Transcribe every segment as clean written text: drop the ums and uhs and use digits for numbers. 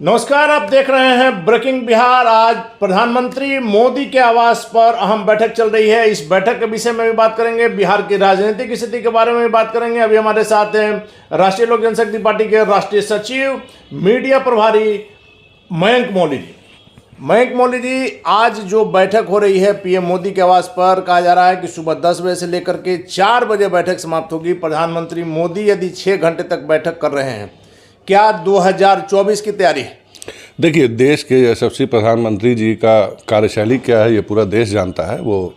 नमस्कार, आप देख रहे हैं ब्रेकिंग बिहार। आज प्रधानमंत्री मोदी के आवास पर अहम बैठक चल रही है। इस बैठक के विषय में भी बात करेंगे, बिहार की राजनीतिक स्थिति के बारे में भी बात करेंगे। अभी हमारे साथ हैं राष्ट्रीय लोक जनशक्ति पार्टी के राष्ट्रीय सचिव, मीडिया प्रभारी मयंक मौली जी। मयंक मौली जी, आज जो बैठक हो रही है पीएम मोदी के आवास पर, कहा जा रहा है कि सुबह 10 बजे से लेकर के 4 बजे बैठक समाप्त होगी। प्रधानमंत्री मोदी यदि 6 घंटे तक बैठक कर रहे हैं, क्या 2024 की तैयारी है? देखिए, देश के यशस्वी प्रधानमंत्री जी का कार्यशैली क्या है ये पूरा देश जानता है। वो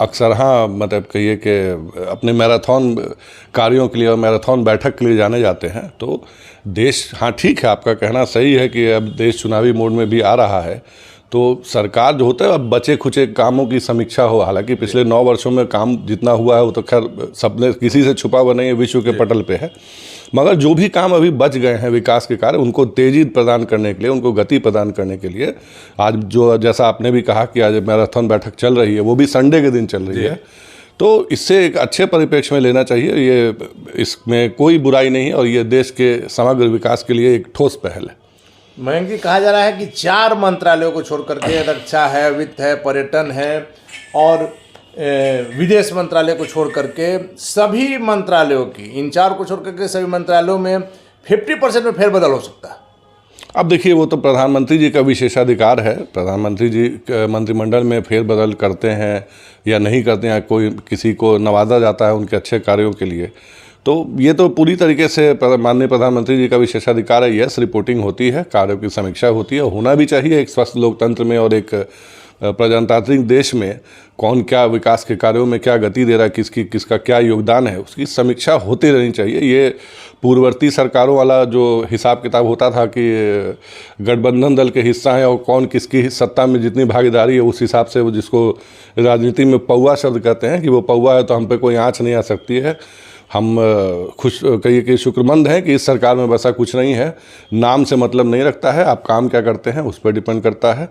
अक्सर मतलब कहिए कि अपने मैराथन कार्यों के लिए और मैराथन बैठक के लिए जाने जाते हैं। तो देश, ठीक है, आपका कहना सही है कि अब देश चुनावी मोड में भी आ रहा है, तो सरकार जो होता है अब बचे खुचे कामों की समीक्षा हो। हालांकि पिछले 9 वर्षों में काम जितना हुआ है वो तो खैर सबने किसी से छुपा हुआ नहीं है, विश्व के पटल पे है। मगर जो भी काम अभी बच गए हैं विकास के कार्य, उनको तेजी प्रदान करने के लिए, उनको गति प्रदान करने के लिए आज जो, जैसा आपने भी कहा कि आज मैराथन बैठक चल रही है, वो भी संडे के दिन चल रही है, तो इससे एक अच्छे परिप्रेक्ष्य में लेना चाहिए। ये इसमें कोई बुराई नहीं है और ये देश के समग्र विकास के लिए एक ठोस पहल है। मयंक जी, कहा जा रहा है कि 4 मंत्रालयों को छोड़ करके, रक्षा है, वित्त है, पर्यटन है और विदेश मंत्रालय को छोड़ करके सभी मंत्रालयों की, इन 4 को छोड़ करके सभी मंत्रालयों में 50% में फेरबदल हो सकता है। अब देखिए, वो तो प्रधानमंत्री जी का विशेषाधिकार है। प्रधानमंत्री जी मंत्रिमंडल में फेरबदल करते हैं या नहीं करते हैं, कोई किसी को नवाजा जाता है उनके अच्छे कार्यों के लिए, तो ये तो पूरी तरीके से माननीय प्रधानमंत्री जी का विशेषाधिकार है। यस, रिपोर्टिंग होती है, कार्यों की समीक्षा होती है, होना भी चाहिए। एक स्वस्थ लोकतंत्र में और एक प्रजातांत्रिक देश में कौन क्या विकास के कार्यों में क्या गति दे रहा है, किसका क्या योगदान है, उसकी समीक्षा होती रहनी चाहिए। ये पूर्ववर्ती सरकारों वाला जो हिसाब किताब होता था कि गठबंधन दल के हिस्सा हैं और कौन किसकी सत्ता में जितनी भागीदारी है, उस हिसाब से वो, जिसको राजनीति में पौवा शब्द कहते हैं, कि वो पौवा है तो हम पे कोई आँच नहीं आ सकती है। हम कहिए कि शुक्रमंद हैं कि इस सरकार में वैसा कुछ नहीं है। नाम से मतलब नहीं रखता है, आप काम क्या करते हैं उस पर डिपेंड करता है।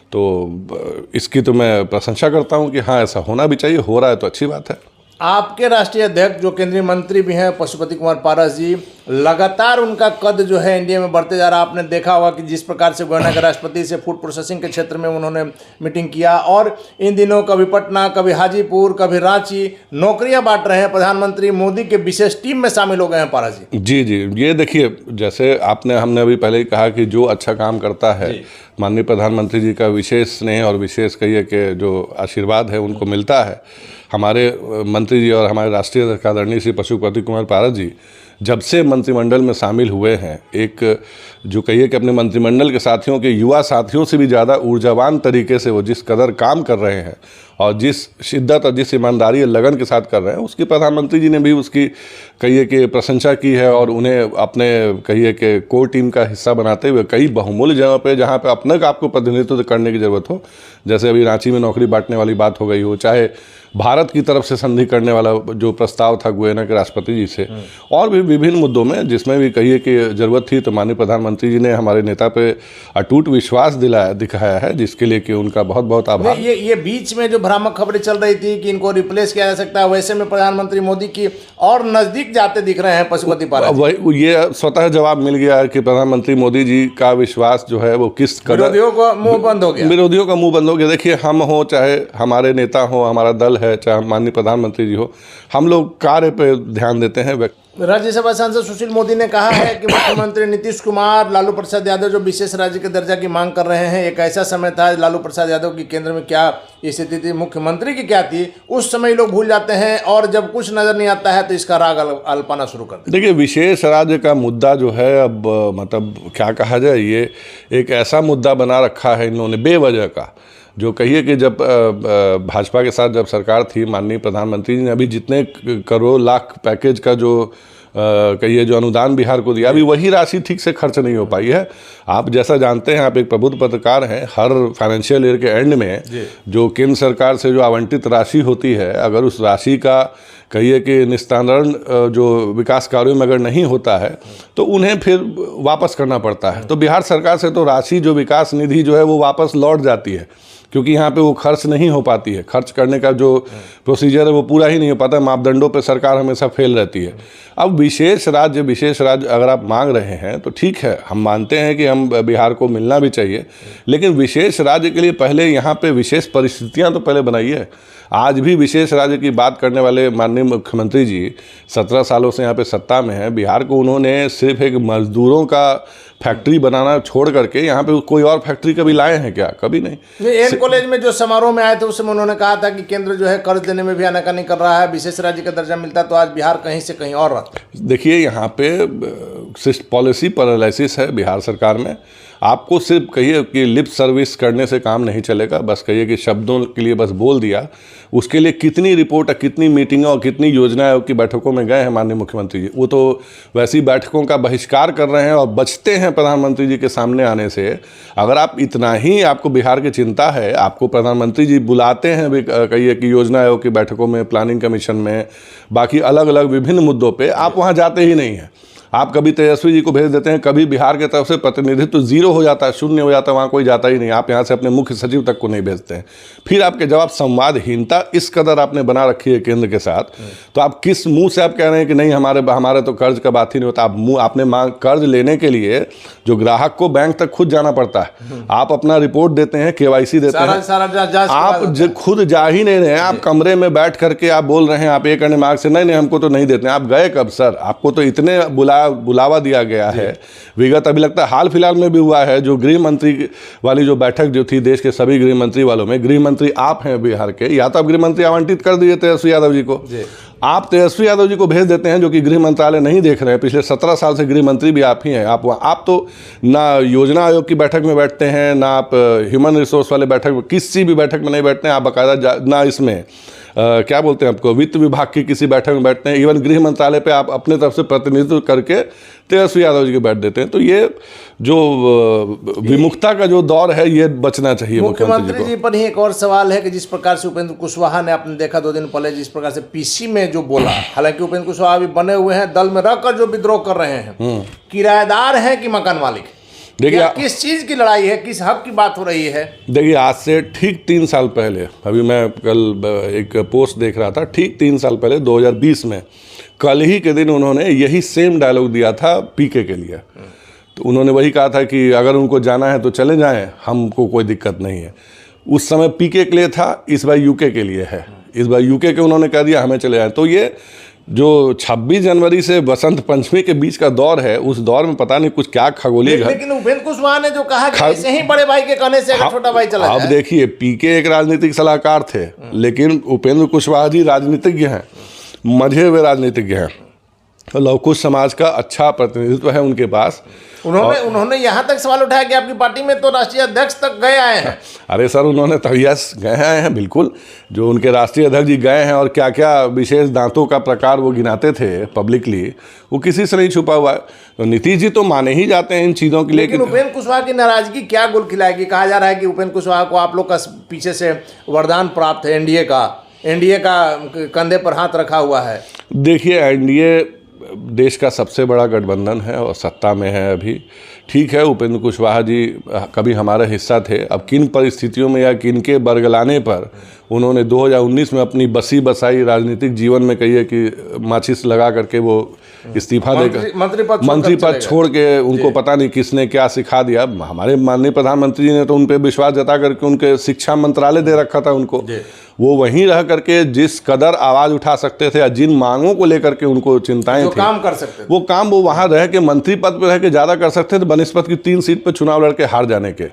तो इसकी तो मैं प्रशंसा करता हूं कि हाँ, ऐसा होना भी चाहिए, हो रहा है तो अच्छी बात है। आपके राष्ट्रीय अध्यक्ष जो केंद्रीय मंत्री भी हैं पशुपति कुमार पारस जी, लगातार उनका कद जो है इंडिया में बढ़ते जा रहा है। आपने देखा होगा कि जिस प्रकार से गयाना के राष्ट्रपति से फूड प्रोसेसिंग के क्षेत्र में उन्होंने मीटिंग किया, और इन दिनों कभी पटना, कभी हाजीपुर, कभी रांची नौकरियां बांट रहे हैं। प्रधानमंत्री मोदी के विशेष टीम में शामिल हो गए हैं पारस जी। जी, ये देखिए, जैसे हमने अभी पहले ही कहा कि जो अच्छा काम करता है, माननीय प्रधानमंत्री जी का विशेष स्नेह और विशेष कहिए कि जो आशीर्वाद है उनको मिलता है। हमारे मंत्री जी और हमारे राष्ट्रीय अध्यक्ष आदरणीय श्री पशुपति कुमार पारस जी जब से मंत्रिमंडल में शामिल हुए हैं, एक जो कहिए कि अपने मंत्रिमंडल के साथियों के, युवा साथियों से भी ज़्यादा ऊर्जावान तरीके से वो जिस कदर काम कर रहे हैं और जिस शिद्दत और जिस ईमानदारी और लगन के साथ कर रहे हैं, उसकी प्रधानमंत्री जी ने भी उसकी कहिए कि प्रशंसा की है और उन्हें अपने कहिए कि कोर टीम का हिस्सा बनाते हुए कई बहुमूल्य जगह पे, जहाँ पे अपने आपको प्रतिनिधित्व करने की ज़रूरत हो, जैसे अभी रांची में नौकरी बांटने वाली बात हो गई हो, चाहे भारत की तरफ से संधि करने वाला जो प्रस्ताव था गयाना के राष्ट्रपति जी से, और भी विभिन्न मुद्दों में जिसमें भी कहिए कि ज़रूरत थी, तो माननीय प्रधानमंत्री जी ने हमारे नेता पे अटूट विश्वास दिखाया है, जिसके लिए कि उनका बहुत बहुत आभार। ये बीच में जो भ्रामक खबरें चल रही थी कि इनको रिप्लेस किया जा सकता है, वैसे में प्रधानमंत्री मोदी की और नज़दीक जाते दिख रहे हैं पशुपति पारस। ये स्वतः जवाब मिल गया है कि प्रधानमंत्री मोदी जी का विश्वास जो है वो किस कदर विरोधियों का मुंह बंद हो गया। विरोधियों का मुंह बंद हो गया। देखिए, हम हो, चाहे हमारे नेता हो, हमारा दल है, चाहे माननीय प्रधानमंत्री जी हो, हम लोग कार्य पे ध्यान देते हैं। राज्यसभा सांसद सुशील मोदी ने कहा है कि मुख्यमंत्री नीतीश कुमार, लालू प्रसाद यादव जो विशेष राज्य के दर्जा की मांग कर रहे हैं, एक ऐसा समय था लालू प्रसाद यादव की केंद्र में क्या स्थिति थी, मुख्यमंत्री की क्या थी, उस समय लोग भूल जाते हैं और जब कुछ नजर नहीं आता है तो इसका राग अल्पाना शुरू कर देते। देखिए, विशेष राज्य का मुद्दा जो है, अब मतलब क्या कहा जाए, ये एक ऐसा मुद्दा बना रखा है इन्होंने बेवजह का, जो कहिए कि जब भाजपा के साथ जब सरकार थी, माननीय प्रधानमंत्री जी ने अभी जितने करोड़ लाख पैकेज का जो कहिए जो अनुदान बिहार को दिया, अभी वही राशि ठीक से खर्च नहीं हो पाई है। आप जैसा जानते हैं, आप एक प्रबुद्ध पत्रकार हैं, हर फाइनेंशियल ईयर के एंड में जो केंद्र सरकार से जो आवंटित राशि होती है, अगर उस राशि का कहिए कि निस्तारण जो विकास कार्यों में अगर नहीं होता है तो उन्हें फिर वापस करना पड़ता है। तो बिहार सरकार से तो राशि जो विकास निधि जो है वो वापस लौट जाती है, क्योंकि यहाँ पे वो खर्च नहीं हो पाती है। खर्च करने का जो प्रोसीजर है वो पूरा ही नहीं हो पाता, मापदंडों पे सरकार हमेशा फेल रहती है। अब विशेष राज्य अगर आप मांग रहे हैं तो ठीक है, हम मानते हैं कि हम बिहार को मिलना भी चाहिए, लेकिन विशेष राज्य के लिए पहले यहाँ पे विशेष परिस्थितियाँ तो पहले बनाइए। आज भी विशेष राज्य की बात करने वाले माननीय मुख्यमंत्री जी 17 सालों से यहाँ पे सत्ता में हैं। बिहार को उन्होंने सिर्फ एक मजदूरों का फैक्ट्री बनाना छोड़ करके यहाँ पे कोई और फैक्ट्री कभी लाए हैं क्या? कभी नहीं। एन कॉलेज में जो समारोह में आए थे उसमें उन्होंने कहा था कि केंद्र जो है कर्ज देने में भी आनाकानी कर रहा है, विशेष राज्य का दर्जा मिलता तो आज बिहार कहीं से कहीं और रहता। देखिए, यहाँ पे पॉलिसी पैरालिसिस है बिहार सरकार में। आपको सिर्फ कहिए कि लिप सर्विस करने से काम नहीं चलेगा, बस कहिए कि शब्दों के लिए बस बोल दिया। उसके लिए कितनी रिपोर्ट, कितनी मीटिंगों और कितनी योजनाओं की बैठकों में गए हैं माननीय मुख्यमंत्री जी, वो तो वैसी बैठकों का बहिष्कार कर रहे हैं और बचते हैं प्रधानमंत्री जी के सामने आने से। अगर आप इतना ही आपको बिहार की चिंता है, आपको प्रधानमंत्री जी बुलाते हैं कहिए कि योजना आयोग की बैठकों में, प्लानिंग कमीशन में, बाकी अलग अलग विभिन्न मुद्दों पर आप वहाँ जाते ही नहीं हैं। आप कभी तेजस्वी जी को भेज देते हैं, कभी बिहार की तरफ से प्रतिनिधित्व जीरो हो जाता है, शून्य हो जाता है, वहाँ कोई जाता ही नहीं। आप यहाँ से अपने मुख्य सचिव तक को नहीं भेजते हैं। फिर आपके जवाब संवादहीनता इस कदर आपने बना रखी है केंद्र के साथ, तो आप किस मुंह से आप कह रहे हैं कि नहीं हमारे तो कर्ज का बात ही नहीं होता। आपने कर्ज लेने के लिए जो ग्राहक को बैंक तक खुद जाना पड़ता है, आप अपना रिपोर्ट देते हैं, KYC देते हैं, आप खुद जा ही नहीं रहे हैं। आप कमरे में बैठ करके आप बोल रहे हैं, आप ये करने मार्ग से नहीं हमको तो नहीं देते हैं। आप गए कब सर? आपको तो इतने बुलावा दिया गया है विगत, अभी लगता है हाल फिलहाल में भी हुआ है, जो गृह मंत्री वाली जो बैठक जो थी देश के सभी गृह मंत्री वालों में, गृह मंत्री आप हैं बिहार के, या तो आप गृह मंत्री आवंटित कर दीजिए तेजस्वी यादव जी को। आप तेजस्वी यादव जी को भेज देते हैं, जो कि गृह मंत्रालय नहीं देख रहे हैं। पिछले 17 साल से गृह मंत्री भी आप ही हैं। आप तो ना योजना आयोग की बैठक में बैठते हैं, ना आप ह्यूमन रिसोर्स वाले बैठक में, किसी भी बैठक में नहीं बैठते हैं आप बाकायदा, ना इसमें क्या बोलते हैं आपको, वित्त विभाग की किसी बैठक में बैठते हैं। इवन गृह मंत्रालय पे आप अपने तरफ से प्रतिनिधित्व करके तेजस्वी यादव जी के बैठ देते हैं। तो ये जो विमुखता का जो दौर है, ये बचना चाहिए मुख्यमंत्री जी पर ही एक और सवाल है कि जिस प्रकार से उपेंद्र कुशवाहा ने, आपने देखा 2 दिन पहले जिस प्रकार से PC में जो बोला, हालांकि उपेंद्र कुशवाहा भी बने हुए हैं, दल में रहकर जो विद्रोह कर रहे हैं, किराएदार है कि मकान मालिक? देखिए किस चीज की लड़ाई है, किस हक की बात हो रही है? देखिए, आज से ठीक 3 साल पहले, अभी मैं कल एक पोस्ट देख रहा था, ठीक 3 साल पहले 2020 में कल ही के दिन उन्होंने यही सेम डायलॉग दिया था PK के लिए। तो उन्होंने वही कहा था कि अगर उनको जाना है तो चले जाएं, हमको कोई दिक्कत नहीं है। उस समय PK के लिए था, इस बार UK के लिए है। इस बार UK के उन्होंने कह दिया हमें चले जाएं। तो ये जो 26 जनवरी से बसंत पंचमी के बीच का दौर है, उस दौर में पता नहीं कुछ क्या खगोलीय, लेकिन उपेंद्र कुशवाहा ने जो कहा कि ऐसे ही बड़े भाई के कहने से अगर छोटा भाई चला जाए। अब देखिए, PK एक राजनीतिक सलाहकार थे, लेकिन उपेंद्र कुशवाहा जी राजनीतिज्ञ हैं, मझे हुए राजनीतिज्ञ हैं, तो लव कुश समाज का अच्छा प्रतिनिधित्व है उनके पास। उन्होंने यहाँ तक सवाल उठाया कि आपकी पार्टी में तो राष्ट्रीय अध्यक्ष तक गए आए हैं। अरे सर, उन्होंने तो यस गए आए हैं, बिल्कुल। जो उनके राष्ट्रीय अध्यक्ष जी गए हैं और क्या क्या विशेष दांतों का प्रकार वो गिनाते थे पब्लिकली, वो किसी से नहीं छुपा हुआ है। तो नीतीश जी तो माने ही जाते हैं इन चीज़ों के लिए। लेकिन उपेंद्र कुशवाहा की नाराजगी क्या गुल खिलाएगी? कहा जा रहा है कि उपेंद्र कुशवाहा को आप लोग का पीछे से वरदान प्राप्त है, एनडीए का कंधे पर हाथ रखा हुआ है। देखिए, एनडीए देश का सबसे बड़ा गठबंधन है और सत्ता में है अभी। ठीक है, उपेंद्र कुशवाहा जी कभी हमारा हिस्सा थे। अब किन परिस्थितियों में या किन के बरगलाने पर उन्होंने 2019 में अपनी बसी बसाई राजनीतिक जीवन में कहिए कि माचिस लगा करके वो इस्तीफा देकर मंत्री पद छोड़ के, उनको पता नहीं किसने क्या सिखा दिया। हमारे माननीय प्रधानमंत्री जी ने तो उन पर विश्वास जता करके उनके शिक्षा मंत्रालय दे रखा था उनको। वो वहीं रह करके जिस कदर आवाज़ उठा सकते थे या जिन मांगों को लेकर के उनको चिंताएं थी, काम कर सकते थे, वो काम वो वहाँ रह के मंत्री पद पर रह के ज़्यादा कर सकते थे, बनिस्पत की 3 सीट पर चुनाव लड़के हार जाने के।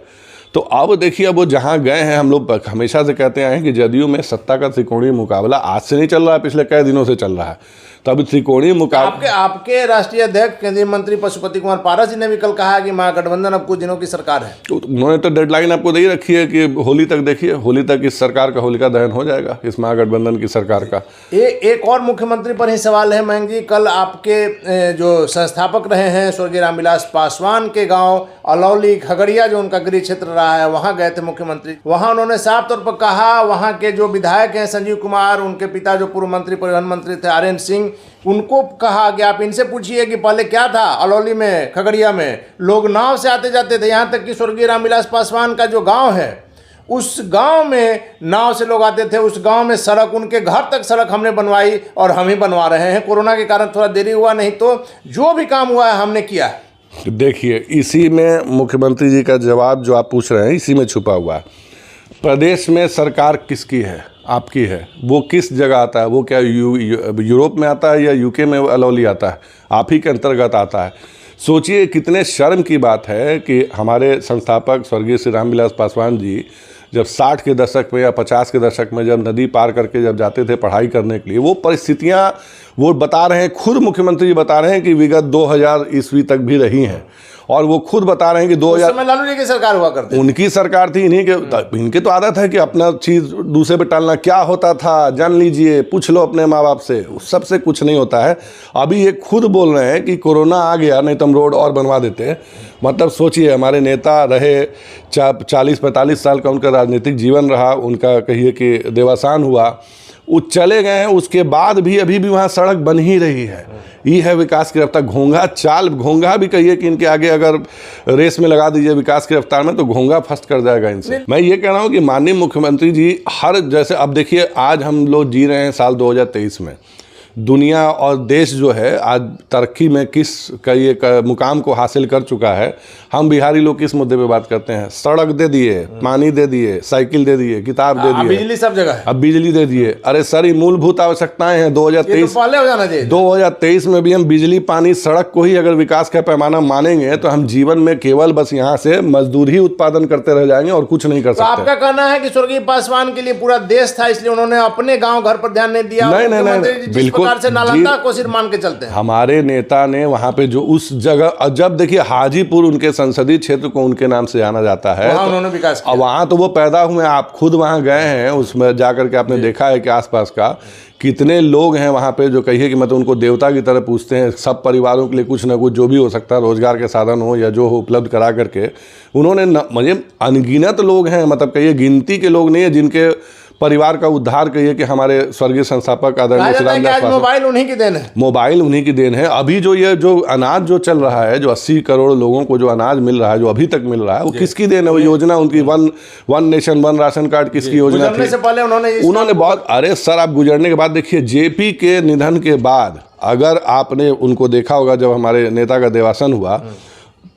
तो अब देखिए, अब वो जहाँ गए हैं, हम लोग हमेशा से कहते आए हैं कि जदयू में सत्ता का त्रिकोणीय मुकाबला आज से नहीं चल रहा है, पिछले कई दिनों से चल रहा है। तब त्रिकोणीय मुकाबला। आपके राष्ट्रीय अध्यक्ष केंद्रीय मंत्री पशुपति कुमार पारस जी ने भी कल कहा कि महागठबंधन अब कुछ दिनों की सरकार है। उन्होंने तो डेडलाइन आपको दे रखी है कि होली तक, देखिए होली तक इस सरकार का होलिका दहन हो जाएगा, इस महागठबंधन की सरकार का। एक और मुख्यमंत्री पर ही सवाल है मयंक जी, कल आपके जो संस्थापक रहे हैं स्वर्गीय रामविलास पासवान के गांव अलौली खगड़िया, जो उनका गृह क्षेत्र रहा है, वहां गए थे मुख्यमंत्री। वहां उन्होंने साफ तौर पर कहा, वहां के जो विधायक हैं संजीव कुमार, उनके पिता जो पूर्व मंत्री परिवहन मंत्री थे आर्यन सिंह, उनको कहा कि आप इनसे पूछिए कि पहले क्या था अलौली में, खगड़िया में लोग नाव से आते जाते थे, यहाँ तक कि स्वर्गीय रामविलास पासवान का जो गांव है उस गांव में नाव से लोग आते थे। उस गांव में सड़क, उनके घर तक सड़क हमने बनवाई और हम ही बनवा रहे हैं। कोरोना के कारण थोड़ा देरी हुआ, नहीं तो जो भी काम हुआ है हमने किया है। देखिए, इसी में मुख्यमंत्री जी का जवाब जो आप पूछ रहे हैं इसी में छुपा हुआ है। प्रदेश में सरकार किसकी है? आपकी है। वो किस जगह आता है? वो क्या यूरोप में आता है या यूके में अलौली आता है? आप ही के अंतर्गत आता है। सोचिए कितने शर्म की बात है कि हमारे संस्थापक स्वर्गीय श्री रामविलास पासवान जी जब 60 के दशक में या 50 के दशक में जब नदी पार करके जब जाते थे पढ़ाई करने के लिए, वो परिस्थितियां वो बता रहे हैं, खुद मुख्यमंत्री जी बता रहे हैं कि विगत 2000 ईस्वी तक भी रही हैं। और वो खुद बता रहे हैं कि 2000 समय लालू जी की सरकार हुआ करती, उनकी सरकार थी, इनके तो आदत है कि अपना चीज़ दूसरे पे टालना। क्या होता था जान लीजिए, पूछ लो अपने माँ बाप से, सबसे कुछ नहीं होता है। अभी ये खुद बोल रहे हैं कि कोरोना आ गया, नहीं तो हम रोड और बनवा देते हैं। मतलब सोचिए, हमारे नेता रहे 40-45 साल का उनका राजनीतिक जीवन रहा, उनका कहिए कि देवासान हुआ, वो चले गए हैं, उसके बाद भी अभी भी वहाँ सड़क बन ही रही है। ये है विकास की रफ्तार। घोंघा भी कहिए कि इनके आगे अगर रेस में लगा दीजिए विकास की रफ्तार में, तो घोंघा फर्स्ट कर जाएगा इनसे। मैं ये कह रहा हूँ कि माननीय मुख्यमंत्री जी जैसे अब देखिए, आज हम लोग जी रहे हैं साल 2023 में। दुनिया और देश जो है आज तरक्की में किस मुकाम को हासिल कर चुका है। हम बिहारी लोग किस मुद्दे पे बात करते हैं? सड़क दे दिए, पानी दे दिए, साइकिल दे दिए, किताब दे दिए, बिजली सब जगह है। अब बिजली दे दिए। अरे सर, ये मूलभूत आवश्यकताएं हैं। 2023 पहले हो जाना चाहिए। 2023 में भी हम बिजली, पानी, सड़क को ही अगर विकास का पैमाना मानेंगे तो हम जीवन में केवल बस यहाँ से मजदूर ही उत्पादन करते रह जाएंगे और कुछ नहीं कर सकते। आपका कहना है कि स्वर्गीय पासवान के लिए पूरा देश था, इसलिए उन्होंने अपने गाँव घर पर ध्यान नहीं दिया? नहीं, बिल्कुल से नालंदा को सिर्फ मान के चलते हैं। हमारे नेता ने वहां पे जो उस जगह, जब देखिए हाजीपुर उनके संसदीय क्षेत्र को उनके नाम से जाना जाता है, वहां उन्होंने विकास किया। वहां तो वो पैदा हुए, आप खुद वहां गए हैं, उसमें जाकर के आपने देखा है कि आसपास का कितने लोग हैं वहाँ पे जो कहिए कि मतलब उनको देवता की तरह पूछते हैं। सब परिवारों के लिए कुछ ना कुछ जो भी हो सकता है, रोजगार के साधन हो या जो हो, उपलब्ध करा करके उन्होंने मतलब अनगिनत लोग हैं, मतलब कहिए गिनती के लोग नहीं है जिनके परिवार का उद्धार कहिए कि हमारे स्वर्गीय संस्थापक आदरणीय मोबाइल उन्हीं की देन है। मोबाइल उन्हीं की देन है। अभी जो ये जो अनाज जो चल रहा है, जो 80 करोड़ लोगों को जो अनाज मिल रहा है, जो अभी तक मिल रहा है, वो किसकी देन है? वो योजना उनकी one nation one ration card किसकी योजना थी? से पहले उन्होंने बहुत, अरे सर आप गुजरने के बाद देखिए, जेपी के निधन के बाद अगर आपने उनको देखा होगा, जब हमारे नेता का देवासन हुआ,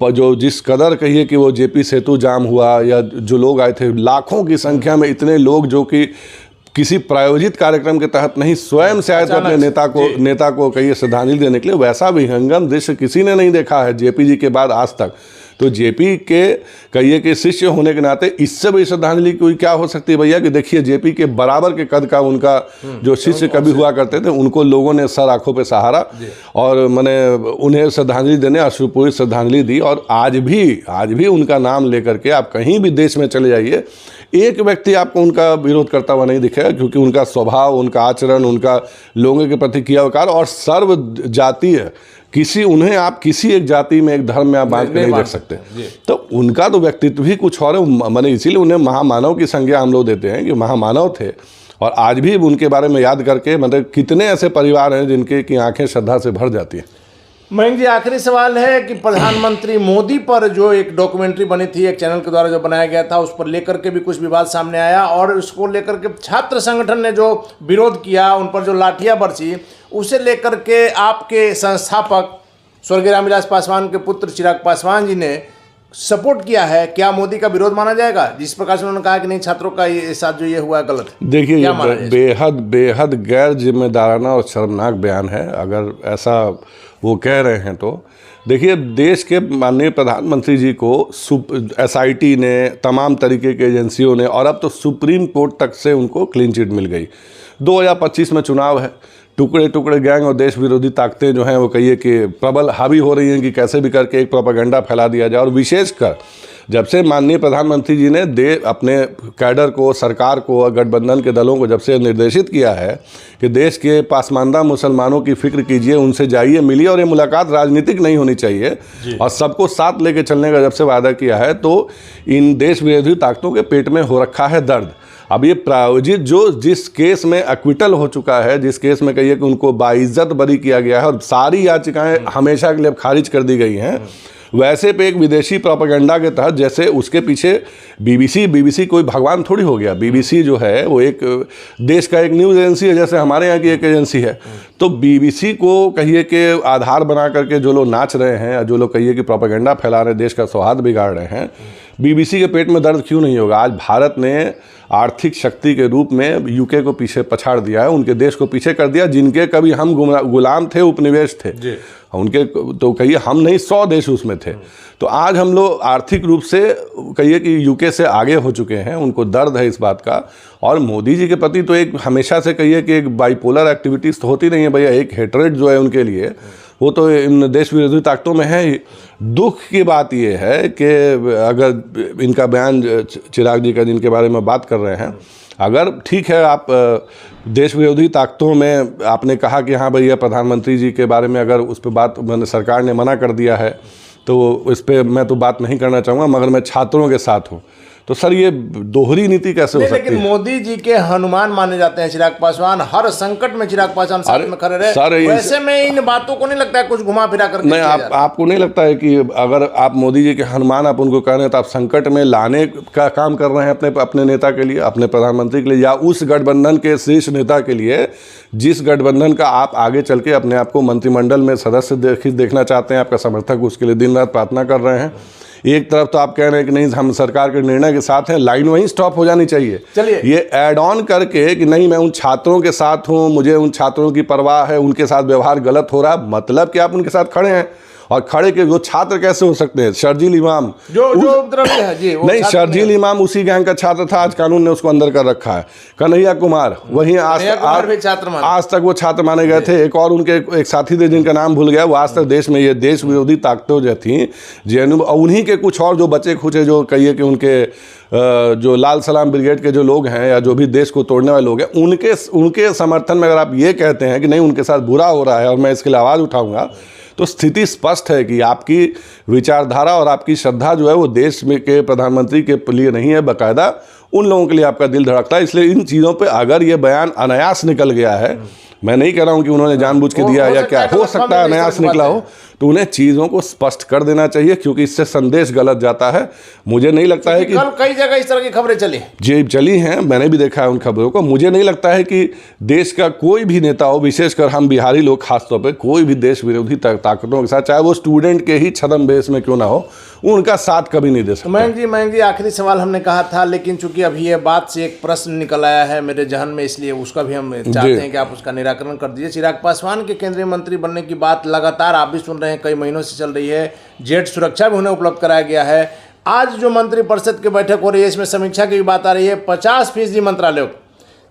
जो जिस कदर कहिए कि वो जेपी सेतु जाम हुआ, या जो लोग आए थे लाखों की संख्या में, इतने लोग जो कि किसी प्रायोजित कार्यक्रम के तहत नहीं, स्वयं से आए थे अपने नेता को कहिए श्रद्धांजलि देने के लिए। वैसा विहंगम दृश्य किसी ने नहीं देखा है जेपी जी के बाद आज तक। तो जेपी के कहिए कि शिष्य होने के नाते इससे भी श्रद्धांजलि कोई क्या हो सकती है भैया? कि देखिए, जेपी के बराबर के कद का उनका जो शिष्य कभी हुआ करते थे, उनको लोगों ने सर आंखों पे सहारा और मैंने उन्हें श्रद्धांजलि देने अश्रुपूरित श्रद्धांजलि दी। और आज भी उनका नाम लेकर के आप कहीं भी देश में चले जाइए, एक व्यक्ति आपको उनका विरोध करता हुआ नहीं दिखेगा, क्योंकि उनका स्वभाव, उनका आचरण, उनका लोगों के प्रति किया वकार और सर्व जातीय उन्हें आप किसी एक जाति में, एक धर्म में आप बांध के नहीं देख सकते। तो उनका तो व्यक्तित्व ही कुछ और है। मैंने इसीलिए उन्हें महामानव की संज्ञा हम लोग देते हैं कि महामानव थे। और आज भी उनके बारे में याद करके मतलब कितने ऐसे परिवार हैं जिनके की आंखें श्रद्धा से भर जाती हैं। मयंक जी, आखिरी सवाल है कि प्रधानमंत्री मोदी पर जो एक डॉक्यूमेंट्री बनी थी, एक चैनल के द्वारा जो बनाया गया था, उस पर लेकर के भी कुछ विवाद सामने आया और उसको लेकर के छात्र संगठन ने जो विरोध किया, उन पर जो लाठियां बरसी, उसे लेकर के आपके संस्थापक स्वर्गीय रामविलास पासवान के पुत्र चिराग पासवान जी ने सपोर्ट किया है। क्या मोदी का विरोध माना जाएगा? जिस प्रकार से उन्होंने कहा कि नहीं, छात्रों का ये साथ जो ये हुआ है गलत है। देखिए, ये बेहद गैर जिम्मेदाराना और शर्मनाक बयान है। अगर ऐसा वो कह रहे हैं तो देखिए, देश के माननीय प्रधानमंत्री जी को SIT ने, तमाम तरीके के एजेंसियों ने, और अब तो सुप्रीम कोर्ट तक से उनको क्लीन चिट मिल गई। 2025 में चुनाव है, टुकड़े टुकड़े गैंग और देश विरोधी ताकतें जो हैं वो कहिए कि प्रबल हावी हो रही हैं कि कैसे भी करके एक प्रोपेगेंडा फैला दिया जाए। और विशेषकर जब से माननीय प्रधानमंत्री जी ने अपने कैडर को, सरकार को और गठबंधन के दलों को जब से निर्देशित किया है कि देश के पासमानदा मुसलमानों की फिक्र कीजिए, उनसे जाइए, मिलिए, और ये मुलाकात राजनीतिक नहीं होनी चाहिए और सबको साथ लेके चलने का जब से वादा किया है, तो इन देश विरोधी ताकतों के पेट में हो रखा है दर्द। अब ये प्रायोजित जिस केस में एक्विटल हो चुका है, जिस केस में कहिए कि उनको बाइज्जत बरी किया गया है और सारी याचिकाएं हमेशा के लिए खारिज कर दी गई हैं, वैसे पे एक विदेशी प्रोपेगेंडा के तहत, जैसे उसके पीछे बीबीसी कोई भगवान थोड़ी हो गया। बीबीसी जो है वो एक देश का एक न्यूज़ एजेंसी है, जैसे हमारे यहाँ की एक एजेंसी है। तो बीबीसी को कहिए कि आधार बना करके जो लोग नाच रहे हैं, जो लोग कहिए कि प्रोपेगेंडा फैला रहे हैं, देश का सौहार्द बिगाड़ रहे हैं, बीबीसी के पेट में दर्द क्यों नहीं होगा? आज भारत ने आर्थिक शक्ति के रूप में यूके को पीछे पछाड़ दिया है, उनके देश को पीछे कर दिया, जिनके कभी हम गुलाम थे, उपनिवेश थे उनके, तो कहिए हम नहीं 100 देश उसमें थे। तो आज हम लोग आर्थिक रूप से कहिए कि यूके से आगे हो चुके हैं, उनको दर्द है इस बात का। और मोदी जी के प्रति तो एक हमेशा से कहिए कि एक बाइपोलर एक्टिविटीज़ तो होती नहीं है भैया, एक हेटरेट जो है उनके लिए वो तो इन देश विरोधी ताकतों में है ही। दुख की बात ये है कि अगर इनका बयान चिराग जी का, जिनके बारे में बात कर रहे हैं, अगर ठीक है आप देश विरोधी ताकतों में आपने कहा कि हाँ भैया प्रधानमंत्री जी के बारे में अगर उस पर बात सरकार ने मना कर दिया है, तो इस पर मैं तो बात नहीं करना चाहूँगा, मगर मैं छात्रों के साथ हूँ। तो सर ये दोहरी नीति कैसे हो सकती है? लेकिन मोदी जी के हनुमान माने जाते हैं चिराग पासवान, हर संकट में चिराग पासवान साथ में खड़े रहे। वैसे में इन बातों को नहीं लगता है कुछ घुमा फिरा कर? नहीं, आपको नहीं लगता है कि अगर आप मोदी जी के हनुमान आप उनको कह रहे हैं तो आप संकट में लाने का काम कर रहे हैं अपने नेता के लिए, अपने प्रधानमंत्री के लिए, या उस गठबंधन के शीर्ष नेता के लिए जिस गठबंधन का आप आगे चल के अपने आप को मंत्रिमंडल में सदस्य देखना चाहते हैं? आपका समर्थक उसके लिए दिन रात प्रार्थना कर रहे हैं। एक तरफ तो आप कह रहे हैं कि नहीं हम सरकार के निर्णय के साथ हैं, लाइन वहीं स्टॉप हो जानी चाहिए। चलिए, ये ऐड ऑन करके कि नहीं मैं उन छात्रों के साथ हूं, मुझे उन छात्रों की परवाह है, उनके साथ व्यवहार गलत हो रहा, मतलब कि आप उनके साथ खड़े हैं। और खड़े के वो छात्र कैसे हो सकते हैं? शर्जील इमाम जो उपद्रवी है जी, नहीं, शर्जील इमाम उसी गैंग का छात्र था, आज कानून ने उसको अंदर कर रखा है। कन्हैया कुमार वहीं आज तक वो छात्र माने गए थे। एक और उनके एक साथी थे जिनका नाम भूल गया, वो आज तक देश में ये देश विरोधी ताकतें जो थी जेएनयू, उन्हीं के कुछ और जो बचे खुचे जो कहिए कि उनके जो लाल सलाम ब्रिगेड के जो लोग हैं या जो भी देश को तोड़ने वाले लोग हैं, उनके समर्थन में अगर आप ये कहते हैं कि नहीं उनके साथ बुरा हो रहा है और मैं इसके लिए आवाज़ उठाऊंगा, तो स्थिति स्पष्ट है कि आपकी विचारधारा और आपकी श्रद्धा जो है वो देश में के प्रधानमंत्री के लिए नहीं है, बाकायदा उन लोगों के लिए आपका दिल धड़कता है। इसलिए इन चीज़ों पे अगर ये बयान अनायास निकल गया है, मैं नहीं कह रहा हूं कि उन्होंने जानबूझ के दिया या क्या, हो सकता है अनायास निकला हो, तो उन्हें चीज़ों को स्पष्ट कर देना चाहिए, क्योंकि इससे संदेश गलत जाता है। मुझे नहीं लगता है कि कल कई जगह इस तरह की खबरें चली हैं, मैंने भी देखा है उन खबरों को। मुझे नहीं लगता है कि देश का कोई भी नेता हो, विशेषकर हम बिहारी लोग खासतौर पर, कोई भी देश विरोधी ताकतों के साथ, चाहे वो स्टूडेंट के ही छद्म में क्यों ना हो, उनका साथ कभी नहीं दे सकता। मयंक जी आखिरी सवाल हमने कहा था, लेकिन चूंकि अभी ये बात से एक प्रश्न निकल आया है मेरे जहन में, इसलिए उसका भी हम चाहते हैं कि आप उसका निराकरण कर दीजिए। चिराग पासवान के केंद्रीय मंत्री बनने की बात लगातार आप भी सुन रहे हैं, कई महीनों से चल रही है, जेट सुरक्षा भी उन्हें उपलब्ध कराया गया है। आज जो मंत्रिपरिषद की बैठक हो रही है, इसमें समीक्षा की भी बात आ रही है, 50% मंत्रालयों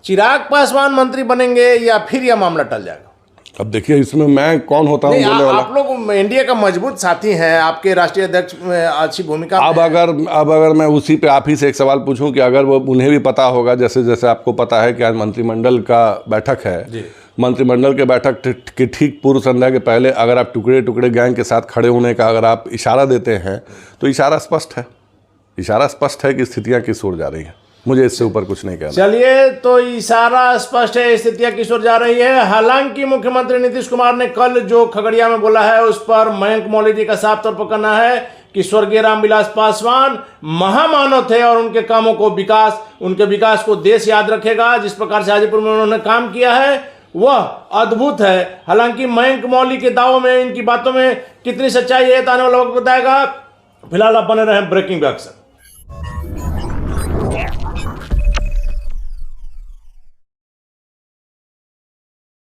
चिराग पासवान मंत्री बनेंगे या फिर यह मामला टल जाएगा? अब देखिए इसमें मैं कौन होता हूँ बोलने वाला? आप लोग एनडीए का मजबूत साथी हैं, आपके राष्ट्रीय अध्यक्ष में अच्छी भूमिका। अब अगर मैं उसी पे आप ही से एक सवाल पूछूं कि अगर वो उन्हें भी पता होगा, जैसे जैसे आपको पता है कि आज मंत्रिमंडल का बैठक है, मंत्रिमंडल के बैठक की ठीक पूर्व संध्या के पहले अगर आप टुकड़े टुकड़े गैंग के साथ खड़े होने का अगर आप इशारा देते हैं, तो इशारा स्पष्ट है कि स्थितियाँ किस ओर जा रही हैं। मुझे इससे ऊपर कुछ नहीं कहना। चलिए, तो इशारा स्पष्ट है, स्थितियां किस ओर जा रही है। हालांकि मुख्यमंत्री नीतीश कुमार ने कल जो खगड़िया में बोला है, उस पर मयंक मौली जी का साफ तौर पर कहना है कि स्वर्गीय रामविलास पासवान महामानव थे और उनके विकास को देश याद रखेगा। जिस प्रकार से हाजीपुर में उन्होंने काम किया है वह अद्भुत है। हालांकि मयंक मौली के दावों में, इनकी बातों में कितनी सच्चाई है, तो आने वाला वक्त बताएगा। फिलहाल आप बने रहे ब्रेकिंग बैक से।